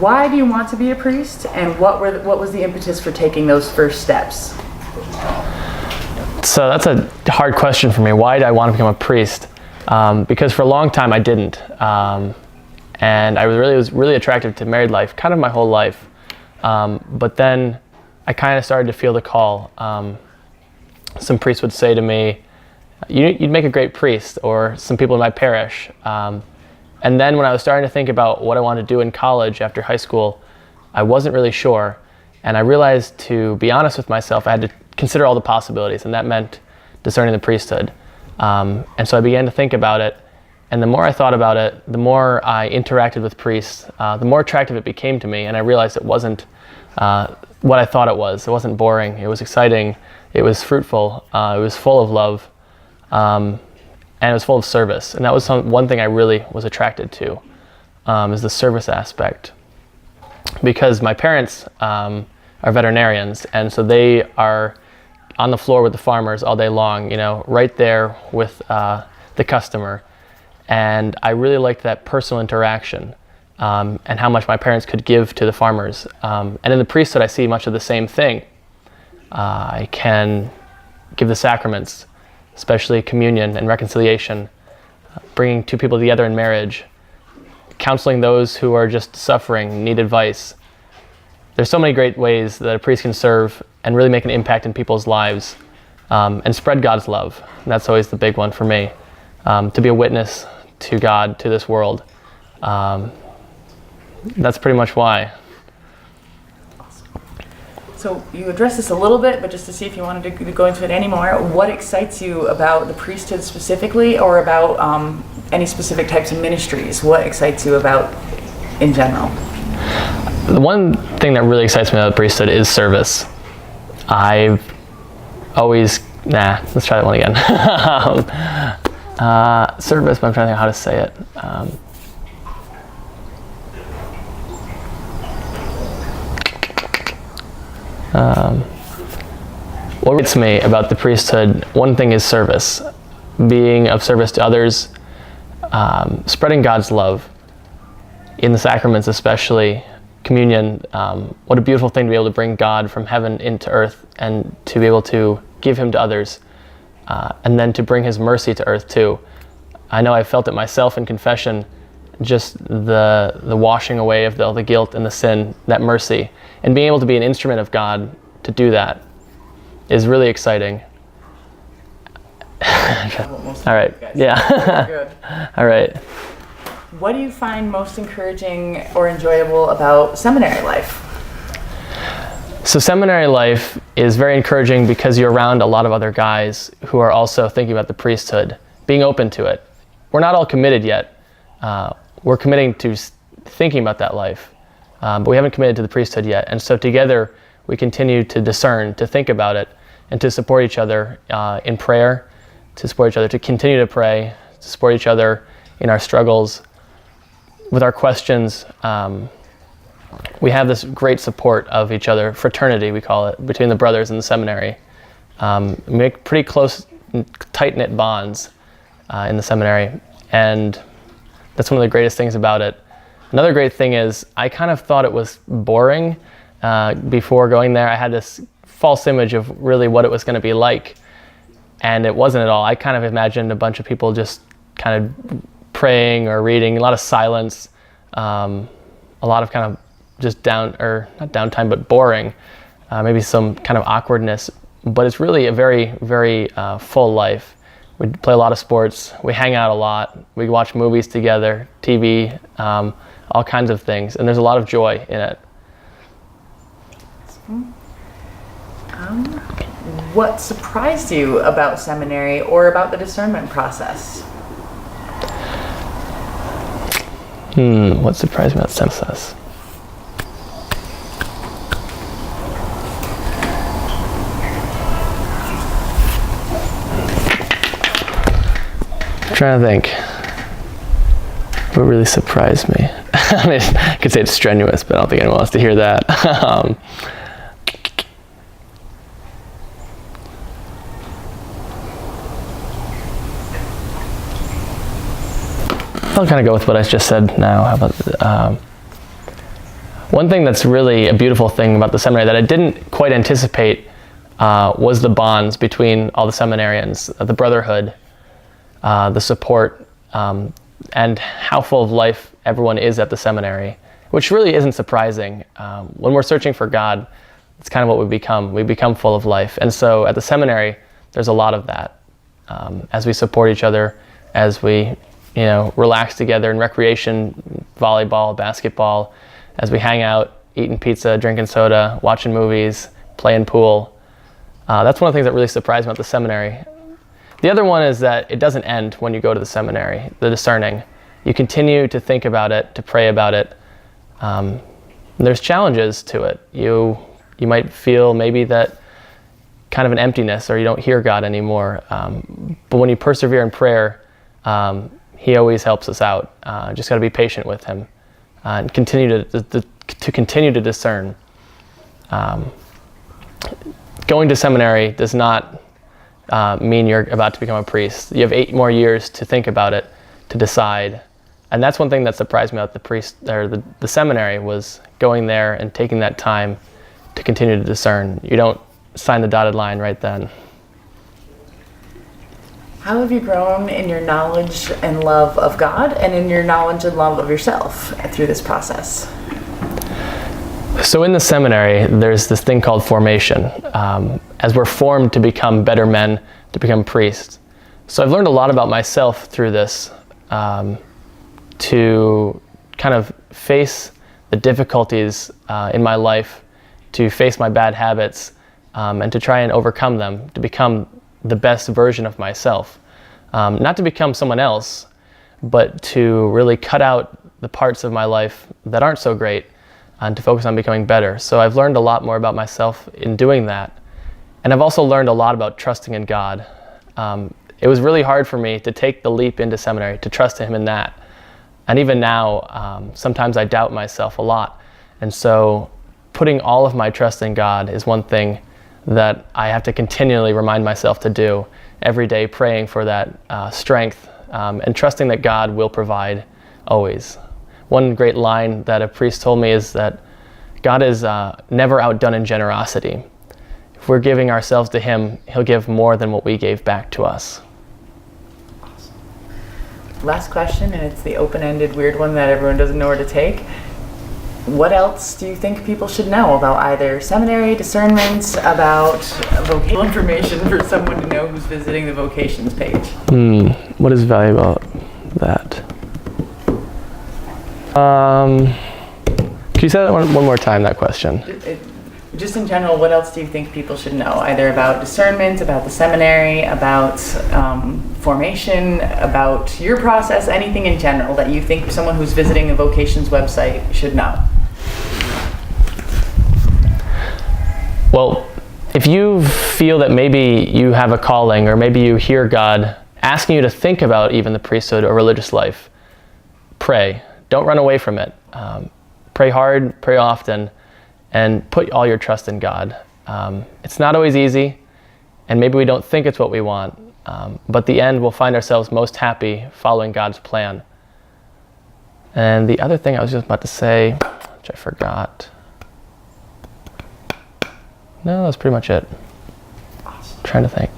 why do you want to be a priest, and what was the impetus for taking those first steps? So that's a hard question for me. Why did I want to become a priest? Because for a long time I didn't. And I was really attracted to married life, kind of my whole life. But then I kind of started to feel the call. Some priests would say to me, you'd make a great priest, or some people in my parish. And then when I was starting to think about what I wanted to do in college after high school, I wasn't really sure. And I realized, to be honest with myself, I had to consider all the possibilities, and that meant discerning the priesthood. And so I began to think about it. And the more I thought about it, the more I interacted with priests, the more attractive it became to me. And I realized it wasn't what I thought it was. It wasn't boring. It was exciting. It was fruitful. It was full of love. And it was full of service. And that was one thing I really was attracted to, is the service aspect. Because my parents are veterinarians, and so they are on the floor with the farmers all day long, right there with the customer. And I really liked that personal interaction, and how much my parents could give to the farmers. And in the priesthood, I see much of the same thing. I can give the sacraments, especially communion and reconciliation, bringing two people together in marriage, counseling those who are just suffering, need advice. There's so many great ways that a priest can serve and really make an impact in people's lives, and spread God's love. And that's always the big one for me, to be a witness to God, to this world. That's pretty much why. So you addressed this a little bit, but just to see if you wanted to go into it anymore, what excites you about the priesthood specifically, or about any specific types of ministries? What excites you about in general? The one thing that really excites me about the priesthood is service. I've always, let's try that one again. Service, but I'm trying to think how to say it. What gets me about the priesthood, one thing is service. Being of service to others, spreading God's love in the sacraments, especially communion. What a beautiful thing to be able to bring God from heaven into earth, and to be able to give him to others, and then to bring his mercy to earth too. I know I felt it myself in confession, just the washing away of all the guilt and the sin, that mercy, and being able to be an instrument of God to do that is really exciting. All right, yeah. Good. All right. What do you find most encouraging or enjoyable about seminary life? So seminary life is very encouraging because you're around a lot of other guys who are also thinking about the priesthood, being open to it. We're not all committed yet. We're committing to thinking about that life, but we haven't committed to the priesthood yet. And so together we continue to discern, to think about it, and to support each other in prayer, to support each other, to continue to pray, to support each other in our struggles. With our questions, we have this great support of each other, fraternity we call it, between the brothers in the seminary. We make pretty close, tight-knit bonds in the seminary, and that's one of the greatest things about it. Another great thing is I kind of thought it was boring before going there. I had this false image of really what it was going to be like, and it wasn't at all. I kind of imagined a bunch of people just kind of praying or reading, a lot of silence, a lot of kind of just not downtime, but boring, maybe some kind of awkwardness. But it's really a very, very full life. We play a lot of sports, we hang out a lot, we watch movies together, TV, all kinds of things, and there's a lot of joy in it. What surprised you about seminary or about the discernment process? What surprised me about seminary process? I'm trying to think what really surprised me. I mean, I could say it's strenuous, but I don't think anyone wants to hear that. I'll kind of go with what I just said now. How about One thing that's really a beautiful thing about the seminary that I didn't quite anticipate was the bonds between all the seminarians, the brotherhood, the support, and how full of life everyone is at the seminary, which really isn't surprising. When we're searching for God, it's kind of what we become. We become full of life. And so at the seminary, there's a lot of that. As we support each other, as we relax together in recreation, volleyball, basketball, as we hang out, eating pizza, drinking soda, watching movies, playing pool. That's one of the things that really surprised me about the seminary. The other one is that it doesn't end when you go to the seminary, the discerning. You continue to think about it, to pray about it. There's challenges to it. You might feel maybe that kind of an emptiness, or you don't hear God anymore. But when you persevere in prayer, He always helps us out. Just got to be patient with Him and continue to discern. Going to seminary does not mean you're about to become a priest. You have 8 more years to think about it, to decide. And that's one thing that surprised me about the seminary, was going there and taking that time to continue to discern. You don't sign the dotted line right then. How have you grown in your knowledge and love of God and in your knowledge and love of yourself through this process? So in the seminary, there's this thing called formation. As we're formed to become better men, to become priests. So I've learned a lot about myself through this, to kind of face the difficulties in my life, to face my bad habits, and to try and overcome them, to become the best version of myself. Not to become someone else, but to really cut out the parts of my life that aren't so great, and to focus on becoming better. So I've learned a lot more about myself in doing that. And I've also learned a lot about trusting in God. It was really hard for me to take the leap into seminary, to trust Him in that. And even now, sometimes I doubt myself a lot. And so putting all of my trust in God is one thing that I have to continually remind myself to do every day, praying for that strength and trusting that God will provide always. One great line that a priest told me is that God is never outdone in generosity. If we're giving ourselves to Him, He'll give more than what we gave back to us. Awesome. Last question, and it's the open-ended weird one that everyone doesn't know where to take. What else do you think people should know about either seminary, discernment, about vocational information for someone to know who's visiting the Vocations page? What is valuable about that? Can you say that one more time, that question? Just in general, what else do you think people should know? Either about discernment, about the seminary, about formation, about your process, anything in general that you think someone who's visiting a Vocations website should know? Well, if you feel that maybe you have a calling, or maybe you hear God asking you to think about even the priesthood or religious life, pray. Don't run away from it. Pray hard, pray often, and put all your trust in God. It's not always easy, and maybe we don't think it's what we want, but the end we'll find ourselves most happy following God's plan. And the other thing I was just about to say, which I forgot. No, that's pretty much it. Awesome. I'm trying to think.